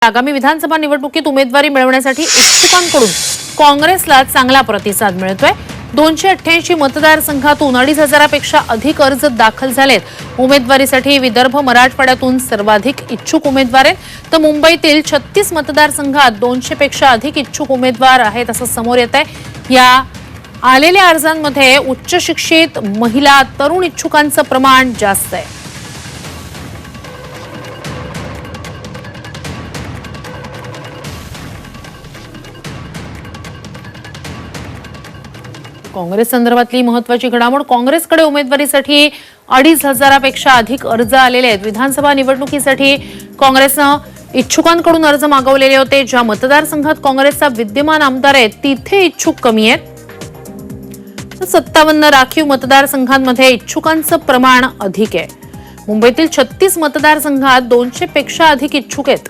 आगामी विधानसभा निवडणुकीत उमेदवारी मिळवण्यासाठी इच्छुकांकडून काँग्रेसला चांगला प्रतिसाद मिळतोय। 288 मतदारसंघातून 2,500 पेक्षा अधिक अर्ज दाखल झालेत। उमेदवारीसाठी विदर्भ मराठवाड्यातून सर्वाधिक इच्छुक उमेदवार आहेत, तर मुंबईतील 36 मतदारसंघात 200 पेक्षा अधिक इच्छुक उमेदवार आहेत असं समोर येत आहे। या आलेल्या अर्जांमध्ये उच्च शिक्षित, महिला, तरुण इच्छुकांचं प्रमाण जास्त आहे। काँग्रेस संदर्भातली महत्त्वाची घडामोड, काँग्रेसकडे उमेदवारीसाठी 2,500 पेक्षा अधिक अर्ज आलेले आहेत। विधानसभा निवडणुकीसाठी काँग्रेसनं इच्छुकांकडून अर्ज मागवलेले होते। ज्या मतदारसंघात काँग्रेसचा विद्यमान आमदार आहे तिथे इच्छुक कमी आहेत। 57 राखीव मतदारसंघांमध्ये इच्छुकांचं प्रमाण अधिक आहे। मुंबईतील 36 मतदारसंघात 200 पेक्षा अधिक इच्छुक आहेत।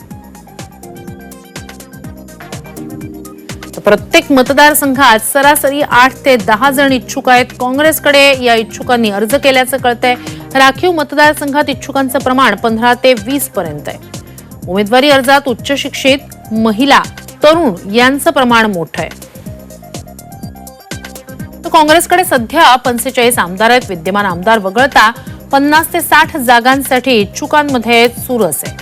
प्रत्येक मतदारसंघात सरासरी 8 ते 10 जण इच्छुक आहेत। काँग्रेसकडे या इच्छुकांनी अर्ज केल्याचं कळतंय। राखीव मतदारसंघात इच्छुकांचं प्रमाण 15 ते 20 पर्यंत आहे। उमेदवारी अर्जात उच्च शिक्षित, महिला, तरुण यांचं प्रमाण मोठं आहे। तर काँग्रेसकडे सध्या 45 आमदार आहेत। विद्यमान आमदार वगळता 50 ते 60 जागांसाठी इच्छुकांमध्ये चुरस आहे।